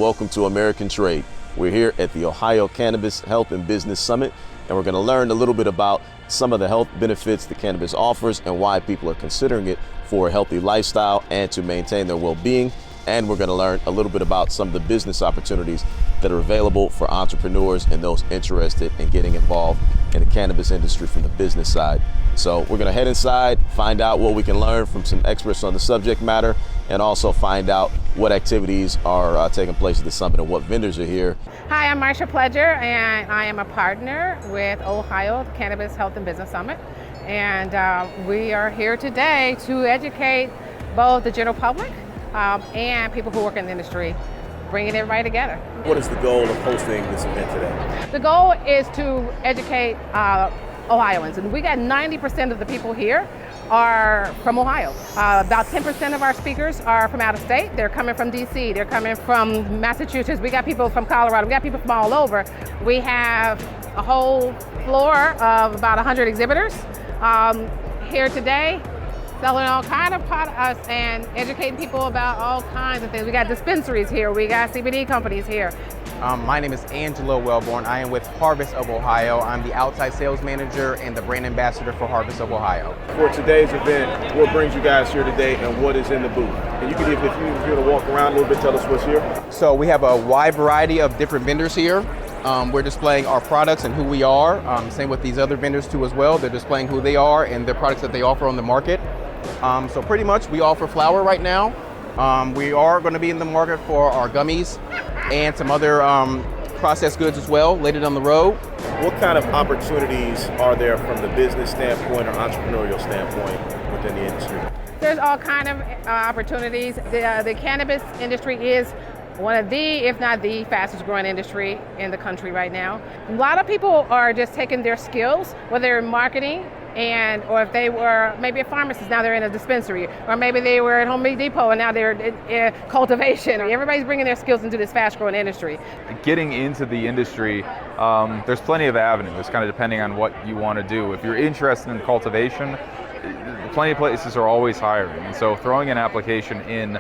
welcome to American Trade. We're here at the Ohio Cannabis Health and Business Summit, and we're going to learn a little bit about some of the health benefits that cannabis offers and why people are considering it for a healthy lifestyle and to maintain their well-being. And we're going to learn a little bit about some of the business opportunities that are available for entrepreneurs and those interested in getting involved in the cannabis industry from the business side. So we're going to head inside, find out what we can learn from some experts on the subject matter, and also find out what activities are taking place at the summit and what vendors are here. Hi, I'm Marsha Pledger, and I am a partner with Ohio Cannabis Health and Business Summit. And we are here today to educate both the general public and people who work in the industry, bringing everybody together. What is the goal of hosting this event today? The goal is to educate Ohioans, and we got 90% of the people here are from Ohio. About 10% of our speakers are from out of state. They're coming from DC, they're coming from Massachusetts. We got people from Colorado, we got people from all over. We have a whole floor of about 100 exhibitors here today, selling all kind of products and educating people about all kinds of things. We got dispensaries here, we got CBD companies here. My name is Angelo Wellborn. I am with Harvest of Ohio. I'm the outside sales manager and the brand ambassador for Harvest of Ohio. For today's event, what brings you guys here today and what is in the booth? And you can, if you're to walk around a little bit, tell us what's here. So we have a wide variety of different vendors here. We're displaying our products and who we are. Same with these other vendors too as well. They're displaying who they are and the products that they offer on the market. So pretty much we offer flower right now. We are going to be in the market for our gummies and some other processed goods as well later down the road. What kind of opportunities are there from the business standpoint or entrepreneurial standpoint within the industry? There's all kind of opportunities. The cannabis industry is one of the, if not the fastest growing industry in the country right now. A lot of people are just taking their skills, whether they're in marketing, or if they were maybe a pharmacist, now they're in a dispensary, or maybe they were at Home Depot and now they're in cultivation. Everybody's bringing their skills into this fast-growing industry. Getting into the industry, there's plenty of avenues, kind of depending on what you want to do. If you're interested in cultivation, plenty of places are always hiring, and so throwing an application in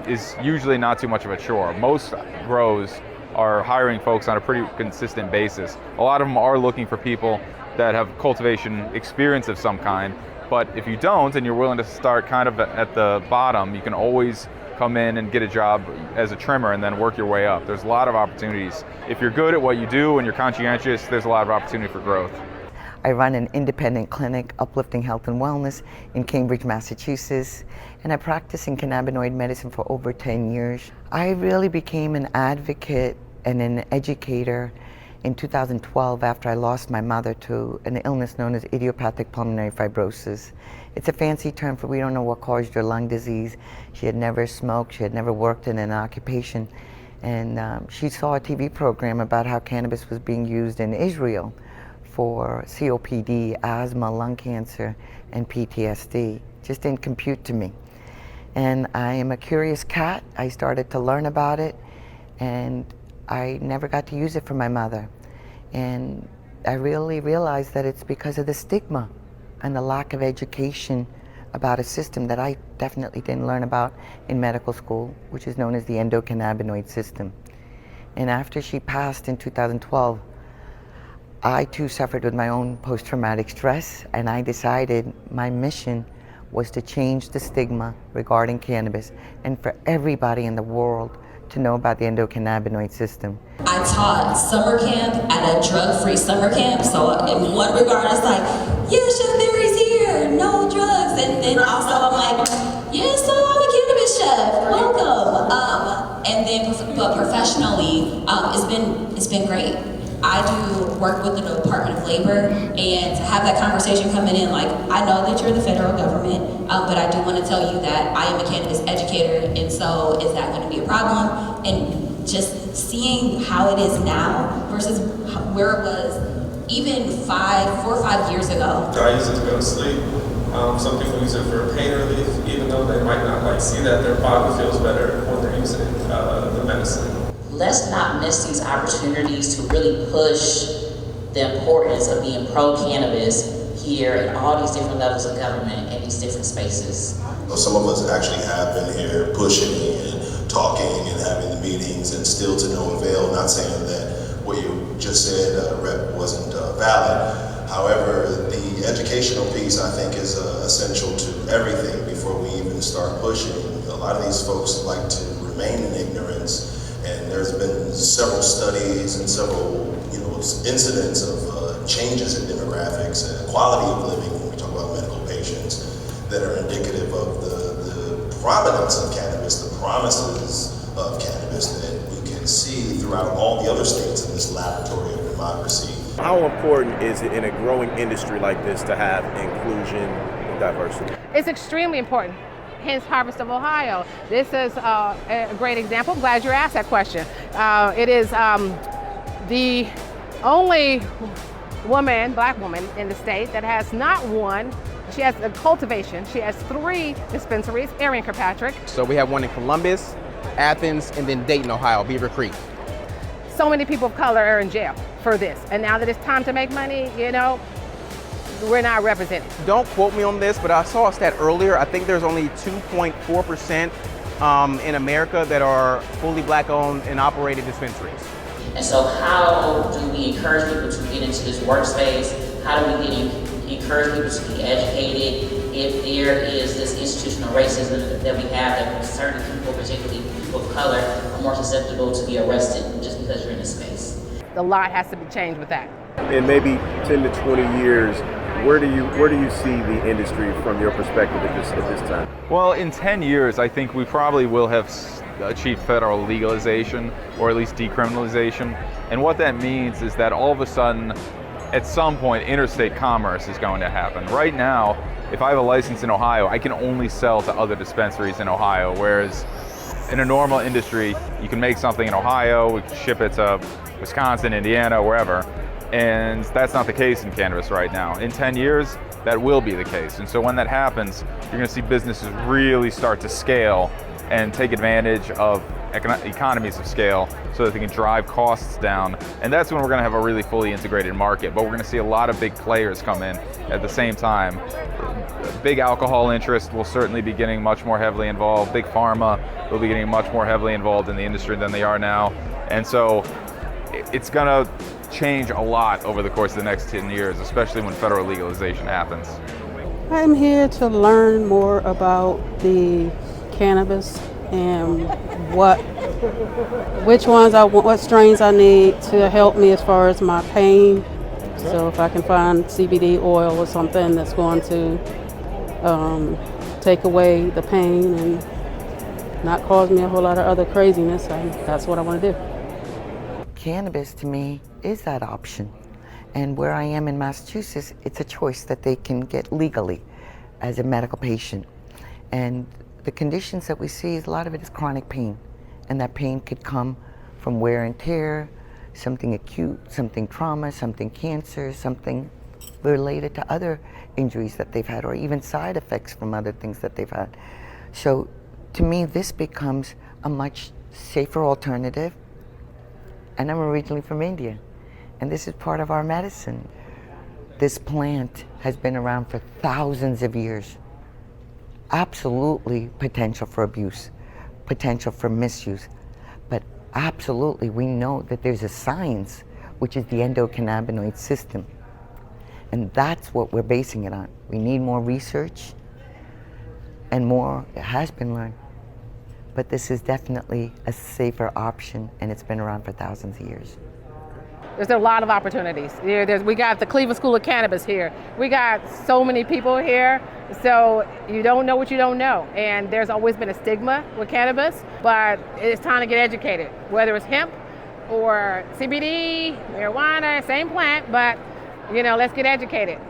is usually not too much of a chore. Most grows are hiring folks on a pretty consistent basis. A lot of them are looking for people that have cultivation experience of some kind, but if you don't and you're willing to start kind of at the bottom, you can always come in and get a job as a trimmer and then work your way up. There's a lot of opportunities. If you're good at what you do and you're conscientious, there's a lot of opportunity for growth. I run an independent clinic, Uplifting Health and Wellness, in Cambridge, Massachusetts, and I practice in cannabinoid medicine for over 10 years. I really became an advocate and an educator in 2012 after I lost my mother to an illness known as idiopathic pulmonary fibrosis. It's a fancy term for we don't know what caused her lung disease. She had never smoked, she had never worked in an occupation, and she saw a TV program about how cannabis was being used in Israel for COPD, asthma, lung cancer, and PTSD. Just didn't compute to me. And I am a curious cat. I started to learn about it, and I never got to use it for my mother. And I really realized that it's because of the stigma and the lack of education about a system that I definitely didn't learn about in medical school, which is known as the endocannabinoid system. And after she passed in 2012, I too suffered with my own post-traumatic stress, and I decided my mission was to change the stigma regarding cannabis and for everybody in the world to know about the endocannabinoid system. I taught summer camp at a drug-free summer camp, so in one regard it's like, yeah, Chef Mary's here, no drugs, and then also I'm like, yeah, so I'm a cannabis chef, welcome. And then, but professionally, it's been great. I do work with the Department of Labor, and to have that conversation coming in, like, I know that you're the federal government, but I do want to tell you that I am a cannabis educator, and so is that going to be a problem? And just seeing how it is now versus where it was even 4 or 5 years ago. I use it to go to sleep. Some people use it for pain relief, even though they might not like see that their body feels better when they're using the medicine. Let's not miss these opportunities to really push the importance of being pro-cannabis here at all these different levels of government and these different spaces. Some of us actually have been here pushing and talking and having the meetings and still to no avail. Not saying that what you just said, Rep, wasn't valid. However, the educational piece, I think, is essential to everything before we even start pushing. A lot of these folks like to remain in ignorance, and there's been several studies and several incidents of changes in demographics and quality of living when we talk about medical patients that are indicative of the prominence of cannabis, the promises of cannabis that we can see throughout all the other states in this laboratory of democracy. How important is it in a growing industry like this to have inclusion and diversity? It's extremely important. Hence Harvest of Ohio. This is a great example. I'm glad you asked that question. It is the only black woman in the state that has not one. She has a cultivation. She has 3 dispensaries, Erin Kirkpatrick. So we have one in Columbus, Athens, and then Dayton, Ohio, Beaver Creek. So many people of color are in jail for this. And now that it's time to make money, we're not represented. Don't quote me on this, but I saw a stat earlier. I think there's only 2.4% in America that are fully black-owned and operated dispensaries. And so how do we encourage people to get into this workspace? How do we encourage people to be educated if there is this institutional racism that we have, that certain people, particularly people of color, are more susceptible to be arrested just because you're in a space? A lot has to be changed with that. In maybe 10 to 20 years, where do you see the industry from your perspective at this time? Well, in 10 years, I think we probably will have achieved federal legalization, or at least decriminalization. And what that means is that all of a sudden, at some point, interstate commerce is going to happen. Right now, if I have a license in Ohio, I can only sell to other dispensaries in Ohio, whereas in a normal industry, you can make something in Ohio, we can ship it to Wisconsin, Indiana, wherever. And that's not the case in cannabis right now. In 10 years, that will be the case. And so when that happens, you're gonna see businesses really start to scale and take advantage of economies of scale so that they can drive costs down. And that's when we're gonna have a really fully integrated market. But we're gonna see a lot of big players come in at the same time. Big alcohol interest will certainly be getting much more heavily involved. Big pharma will be getting much more heavily involved in the industry than they are now. And so it's gonna change a lot over the course of the next 10 years, especially when federal legalization happens. I'm here to learn more about the cannabis and which ones I want, what strains I need to help me as far as my pain. So if I can find CBD oil or something that's going to take away the pain and not cause me a whole lot of other craziness, that's what I want to do. Cannabis to me is that option. And where I am in Massachusetts, it's a choice that they can get legally as a medical patient. And the conditions that we see, a lot of it is chronic pain. And that pain could come from wear and tear, something acute, something trauma, something cancer, something related to other injuries that they've had, or even side effects from other things that they've had. So to me, this becomes a much safer alternative. And I'm originally from India, and this is part of our medicine. This plant has been around for thousands of years. Absolutely potential for abuse, potential for misuse, but absolutely we know that there's a science, which is the endocannabinoid system. And that's what we're basing it on. We need more research, and more has been learned. But this is definitely a safer option, and it's been around for thousands of years. There's a lot of opportunities. We got the Cleveland School of Cannabis here. We got so many people here, so you don't know what you don't know. And there's always been a stigma with cannabis, but it's time to get educated. Whether it's hemp or CBD, marijuana, same plant, but let's get educated.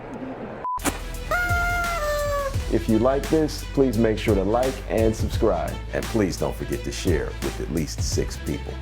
If you like this, please make sure to like and subscribe. And please don't forget to share with at least 6 people.